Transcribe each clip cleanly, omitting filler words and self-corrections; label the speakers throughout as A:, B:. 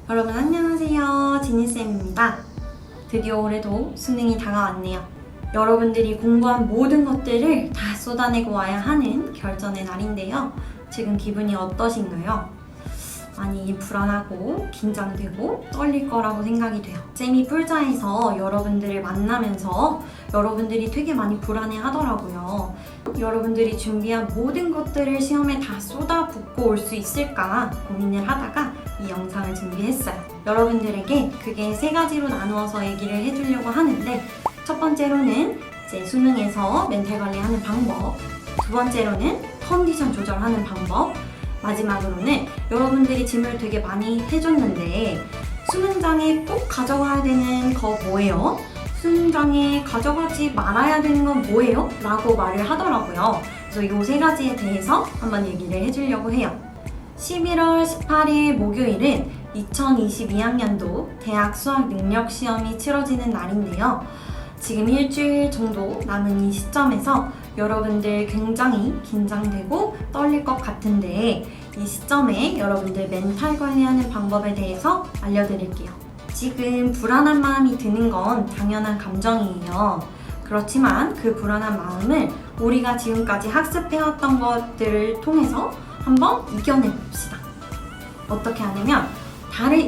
A: 여러분 안녕하세요. 지니쌤입니다. 드디어 올해도 수능이 다가왔네요. 여러분들이 공부한 모든 것들을 다 쏟아내고 와야 하는 결전의 날인데요. 지금 기분이 어떠신가요? 많이 불안하고 긴장되고 떨릴 거라고 생각이 돼요. 쌤이 풀자에서 여러분들을 만나면서 여러분들이 되게 많이 불안해 하더라고요. 여러분들이 준비한 모든 것들을 시험에 다 쏟아붓고 올 수 있을까 고민을 하다가 이 영상을 준비했어요. 여러분들에게 그게 세 가지로 나누어서 얘기를 해주려고 하는데, 첫 번째로는 이제 수능에서 멘탈 관리하는 방법, 두 번째로는 컨디션 조절하는 방법, 마지막으로는 여러분들이 질문을 되게 많이 해줬는데 수능장에 꼭 가져가야 되는 거 뭐예요? 수능장에 가져가지 말아야 되는 건 뭐예요? 라고 말을 하더라고요. 그래서 이 세 가지에 대해서 한번 얘기를 해주려고 해요. 11월 18일 목요일은 2022학년도 대학 수학 능력 시험이 치러지는 날인데요. 지금 일주일 정도 남은 이 시점에서 여러분들 굉장히 긴장되고 떨릴 것 같은데, 이 시점에 여러분들 멘탈 관리하는 방법에 대해서 알려드릴게요. 지금 불안한 마음이 드는 건 당연한 감정이에요. 그렇지만 그 불안한 마음을 우리가 지금까지 학습해왔던 것들을 통해서 한번 이겨내봅시다. 어떻게 하냐면,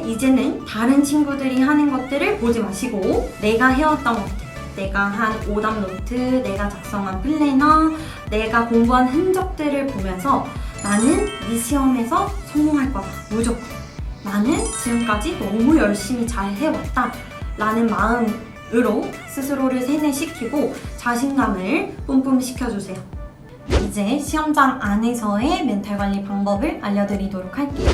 A: 이제는 다른 친구들이 하는 것들을 보지 마시고 내가 해왔던 것들, 내가 한 오답 노트, 내가 작성한 플래너, 내가 공부한 흔적들을 보면서 나는 이 시험에서 성공할 거다, 무조건. 나는 지금까지 너무 열심히 잘 해왔다 라는 마음으로 스스로를 세뇌시키고 자신감을 뿜뿜 시켜주세요. 이제 시험장 안에서의 멘탈 관리 방법을 알려드리도록 할게요.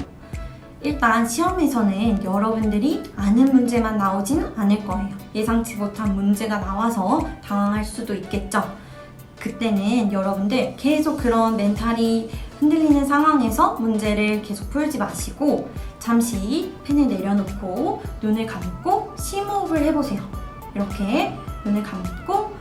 A: 일단 시험에서는 여러분들이 아는 문제만 나오진 않을 거예요. 예상치 못한 문제가 나와서 당황할 수도 있겠죠. 그때는 여러분들 계속 그런 멘탈이 흔들리는 상황에서 문제를 계속 풀지 마시고 잠시 펜을 내려놓고 눈을 감고 심호흡을 해보세요. 이렇게 눈을 감고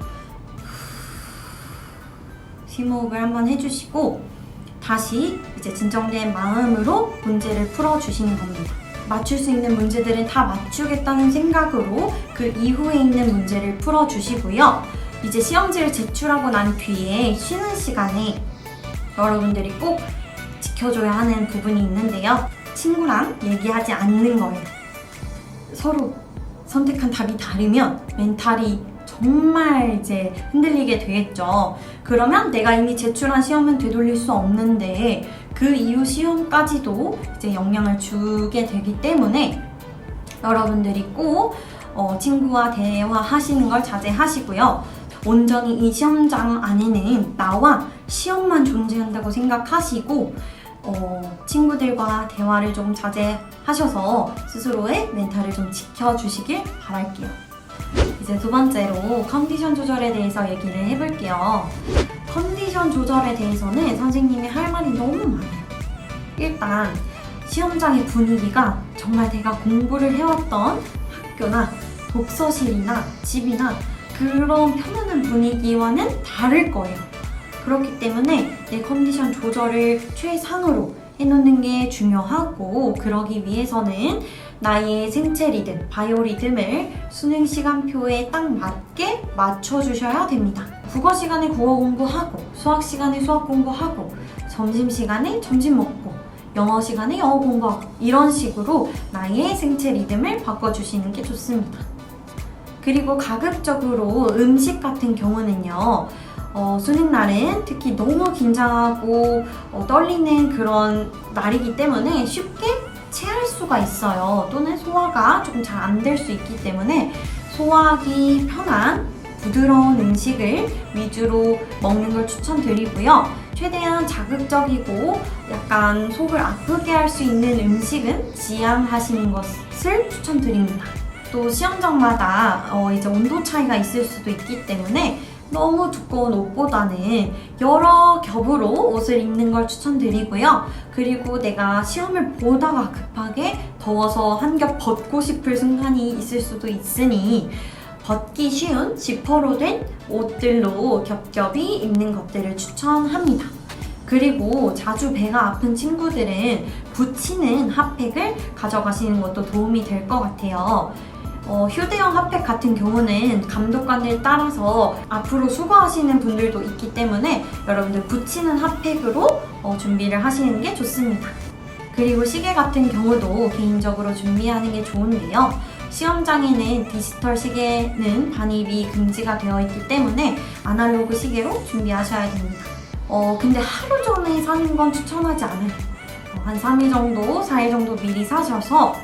A: 심호흡을 한번 해주시고 다시 이제 진정된 마음으로 문제를 풀어주시는 겁니다. 맞출 수 있는 문제들은 다 맞추겠다는 생각으로 그 이후에 있는 문제를 풀어주시고요. 이제 시험지를 제출하고 난 뒤에 쉬는 시간에 여러분들이 꼭 지켜줘야 하는 부분이 있는데요. 친구랑 얘기하지 않는 거예요. 서로 선택한 답이 다르면 멘탈이 정말 이제 흔들리게 되겠죠. 그러면 내가 이미 제출한 시험은 되돌릴 수 없는데 그 이후 시험까지도 이제 영향을 주게 되기 때문에 여러분들이 꼭 친구와 대화하시는 걸 자제하시고요. 온전히 이 시험장 안에는 나와 시험만 존재한다고 생각하시고 친구들과 대화를 좀 자제하셔서 스스로의 멘탈을 좀 지켜주시길 바랄게요. 이제 두 번째로 컨디션 조절에 대해서 얘기를 해볼게요. 컨디션 조절에 대해서는 선생님이 할 말이 너무 많아요. 일단 시험장의 분위기가 정말 내가 공부를 해왔던 학교나 독서실이나 집이나 그런 편안한 분위기와는 다를 거예요. 그렇기 때문에 내 컨디션 조절을 최상으로 해놓는 게 중요하고, 그러기 위해서는 나의 생체 리듬, 바이오 리듬을 수능 시간표에 딱 맞게 맞춰주셔야 됩니다. 국어 시간에 국어 공부하고, 수학 시간에 수학 공부하고, 점심 시간에 점심 먹고, 영어 시간에 영어 공부하고, 이런 식으로 나의 생체 리듬을 바꿔주시는 게 좋습니다. 그리고 가급적으로 음식 같은 경우는요, 수능날은 특히 너무 긴장하고 떨리는 그런 날이기 때문에 쉽게 체할 수가 있어요. 또는 소화가 조금 잘 안 될 수 있기 때문에 소화하기 편한 부드러운 음식을 위주로 먹는 걸 추천드리고요. 최대한 자극적이고 약간 속을 아프게 할 수 있는 음식은 지양하시는 것을 추천드립니다. 또 시험장마다 이제 온도 차이가 있을 수도 있기 때문에 너무 두꺼운 옷보다는 여러 겹으로 옷을 입는 걸 추천드리고요. 그리고 내가 시험을 보다가 급하게 더워서 한 겹 벗고 싶을 순간이 있을 수도 있으니 벗기 쉬운 지퍼로 된 옷들로 겹겹이 입는 것들을 추천합니다. 그리고 자주 배가 아픈 친구들은 붙이는 핫팩을 가져가시는 것도 도움이 될 것 같아요. 휴대용 핫팩 같은 경우는 감독관을 따라서 앞으로 수거하시는 분들도 있기 때문에 여러분들 붙이는 핫팩으로 준비를 하시는 게 좋습니다. 그리고 시계 같은 경우도 개인적으로 준비하는 게 좋은데요. 시험장에는 디지털 시계는 반입이 금지가 되어 있기 때문에 아날로그 시계로 준비하셔야 됩니다. 근데 하루 전에 사는 건 추천하지 않아요. 한 3일 정도, 4일 정도 미리 사셔서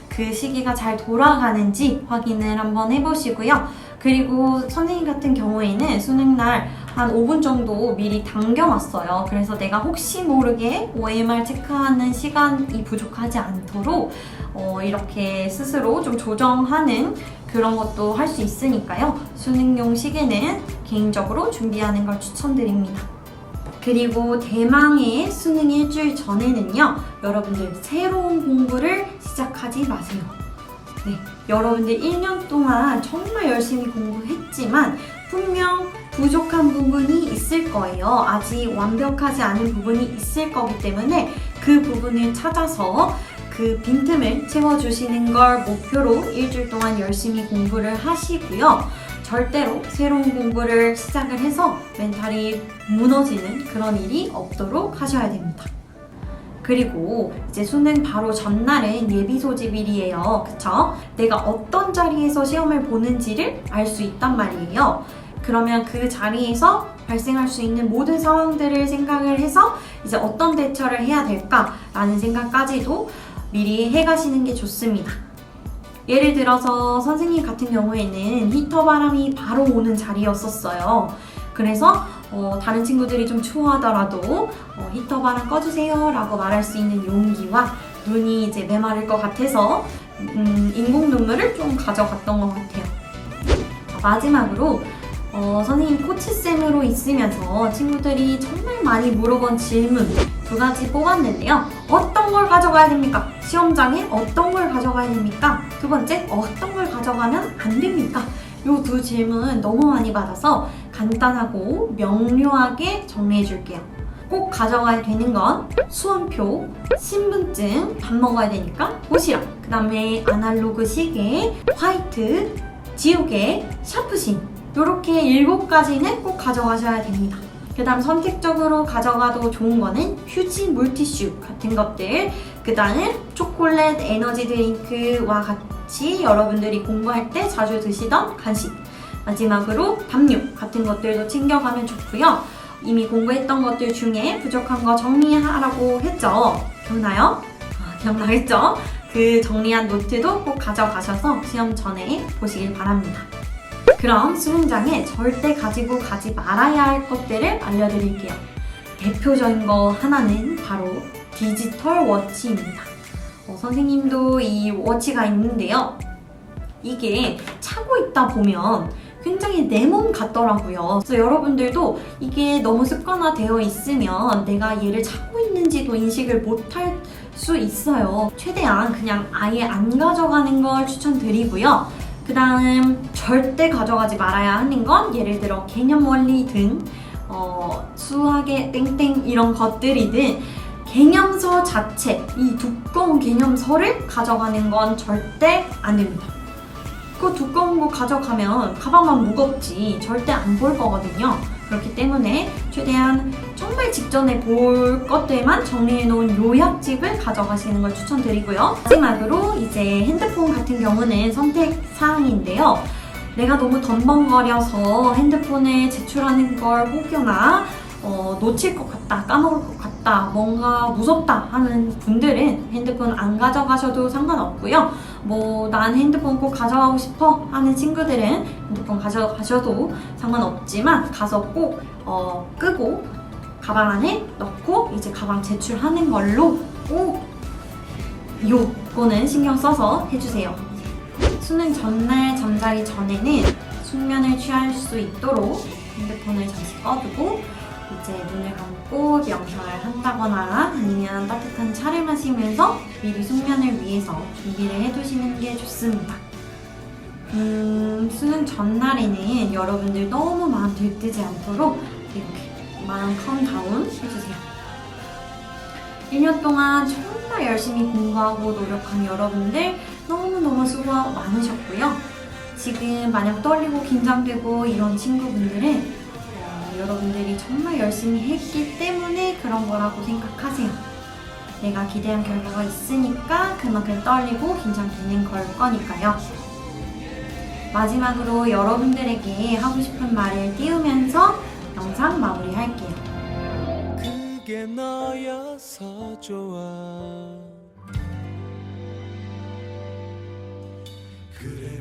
A: 그 시기가 잘 돌아가는지 확인을 한번 해보시고요. 그리고 선생님 같은 경우에는 수능날 한 5분 정도 미리 당겨놨어요. 그래서 내가 혹시 모르게 OMR 체크하는 시간이 부족하지 않도록 이렇게 스스로 좀 조정하는 그런 것도 할 수 있으니까요. 수능용 시계는 개인적으로 준비하는 걸 추천드립니다. 그리고 대망의 수능 일주일 전에는요, 여러분들 새로운 공부를 시작하지 마세요. 네, 여러분들 1년 동안 정말 열심히 공부했지만 분명 부족한 부분이 있을 거예요. 아직 완벽하지 않은 부분이 있을 거기 때문에 그 부분을 찾아서 그 빈틈을 채워주시는 걸 목표로 일주일 동안 열심히 공부를 하시고요. 절대로 새로운 공부를 시작을 해서 멘탈이 무너지는 그런 일이 없도록 하셔야 됩니다. 그리고 이제 수능 바로 전날은 예비 소집일이에요. 그쵸? 내가 어떤 자리에서 시험을 보는지를 알 수 있단 말이에요. 그러면 그 자리에서 발생할 수 있는 모든 상황들을 생각을 해서 이제 어떤 대처를 해야 될까라는 생각까지도 미리 해가시는 게 좋습니다. 예를 들어서 선생님 같은 경우에는 히터 바람이 바로 오는 자리였었어요. 그래서 다른 친구들이 좀 추워하더라도 히터 바람 꺼주세요 라고 말할 수 있는 용기와 눈이 이제 메마를 것 같아서 인공 눈물을 좀 가져갔던 것 같아요. 마지막으로 선생님 코치쌤으로 있으면서 친구들이 정말 많이 물어본 질문 2가지 뽑았는데요. 어떤 걸 가져가야 됩니까? 시험장에 어떤 걸 가져가야 됩니까? 2번째, 어떤 걸 가져가면 안 됩니까? 이 2 질문 너무 많이 받아서 간단하고 명료하게 정리해 줄게요. 꼭 가져가야 되는 건 수험표, 신분증, 밥 먹어야 되니까 도시락, 그 다음에 아날로그 시계, 화이트, 지우개, 샤프심 이렇게 7가지는 꼭 가져가셔야 됩니다. 그 다음 선택적으로 가져가도 좋은 거는 휴지, 물티슈 같은 것들, 그 다음 초콜릿, 에너지 드링크와 같이 여러분들이 공부할 때 자주 드시던 간식, 마지막으로 담요 같은 것들도 챙겨가면 좋고요. 이미 공부했던 것들 중에 부족한 거 정리하라고 했죠? 기억나요? 기억나겠죠? 그 정리한 노트도 꼭 가져가셔서 시험 전에 보시길 바랍니다. 그럼 수능장에 절대 가지고 가지 말아야 할 것들을 알려드릴게요. 대표적인 거 하나는 바로 디지털 워치입니다. 선생님도 이 워치가 있는데요. 이게 차고 있다 보면 굉장히 내 몸 같더라고요. 그래서 여러분들도 이게 너무 습관화되어 있으면 내가 얘를 차고 있는지도 인식을 못할 수 있어요. 최대한 그냥 아예 안 가져가는 걸 추천드리고요. 그 다음 절대 가져가지 말아야 하는 건 예를 들어 개념 원리 등 수학의 땡땡 이런 것들이든 개념서 자체, 이 두꺼운 개념서를 가져가는 건 절대 안 됩니다. 그 두꺼운 거 가져가면 가방만 무겁지 절대 안 볼 거거든요. 그렇기 때문에 최대한 정말 직전에 볼 것들만 정리해 놓은 요약집을 가져가시는 걸 추천드리고요. 마지막으로 이제 핸드폰 같은 경우는 선택 사항인데요. 내가 너무 덤벙거려서 핸드폰을 제출하는 걸 혹여나 놓칠 것 같다, 까먹을 것 같다, 뭔가 무섭다 하는 분들은 핸드폰 안 가져가셔도 상관없고요. 난 핸드폰 꼭 가져가고 싶어 하는 친구들은 핸드폰 가져가셔도 상관없지만 가서 꼭 끄고 가방 안에 넣고 이제 가방 제출하는 걸로 꼭 요거는 신경 써서 해주세요. 수능 전날 잠자기 전에는 숙면을 취할 수 있도록 핸드폰을 잠시 꺼두고 이제 눈을 감고 명상을 한다거나 아니면 따뜻한 차를 마시면서 미리 숙면을 위해서 준비를 해두시는 게 좋습니다. 수능 전날에는 여러분들 너무 마음 들뜨지 않도록 이렇게 마음 컴다운 해주세요. 1년 동안 정말 열심히 공부하고 노력한 여러분들 너무너무 수고 많으셨고요. 지금 마냥 떨리고 긴장되고 이런 친구분들은 여러분들이 정말 열심히 했기 때문에 그런 거라고 생각하세요. 내가 기대한 결과가 있으니까 그만큼 떨리고 긴장되는 걸 거니까요. 마지막으로 여러분들에게 하고 싶은 말을 띄우면서 영상 마무리할게요.
B: 그게 너여서 좋아. 그래